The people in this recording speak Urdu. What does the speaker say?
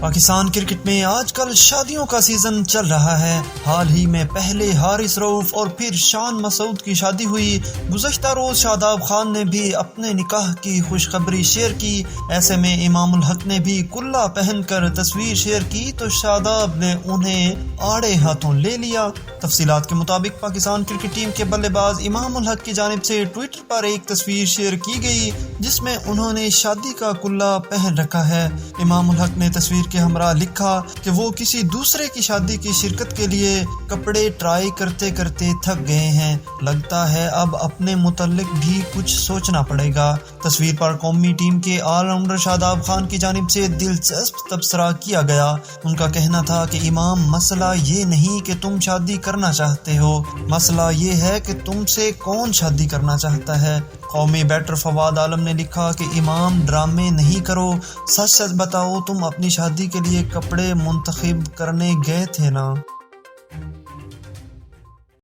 پاکستان کرکٹ میں آج کل شادیوں کا سیزن چل رہا ہے۔ حال ہی میں پہلے حارث رؤف اور پھر شان مسعود کی شادی ہوئی۔ گزشتہ روز شاداب خان نے بھی اپنے نکاح کی خوشخبری شیئر کی۔ ایسے میں امام الحق نے بھی کلا پہن کر تصویر شیئر کی تو شاداب نے انہیں آڑے ہاتھوں لے لیا۔ تفصیلات کے مطابق پاکستان کرکٹ ٹیم کے بلے باز امام الحق کی جانب سے ٹویٹر پر ایک تصویر شیئر کی گئی جس میں انہوں نے شادی کا کلا پہن رکھا ہے۔ امام الحق نے تصویر کے ہمراہ لکھا کہ وہ کسی دوسرے کی شادی کی شرکت کے لیے کپڑے ٹرائی کرتے کرتے تھک گئے ہیں، لگتا ہے اب اپنے متعلق بھی کچھ سوچنا پڑے گا۔ تصویر پر قومی ٹیم کے آل راؤنڈر شاداب خان کی جانب سے دلچسپ تبصرہ کیا گیا۔ ان کا کہنا تھا کہ امام، مسئلہ یہ نہیں کہ تم شادی کرنا چاہتے ہو، مسئلہ یہ ہے کہ تم سے کون شادی کرنا چاہتا ہے۔ قومی بیٹر فواد عالم نے لکھا کہ امام، ڈرامے نہیں کرو، سچ سچ بتاؤ تم اپنی شادی کے لیے کپڑے منتخب کرنے گئے تھے نا؟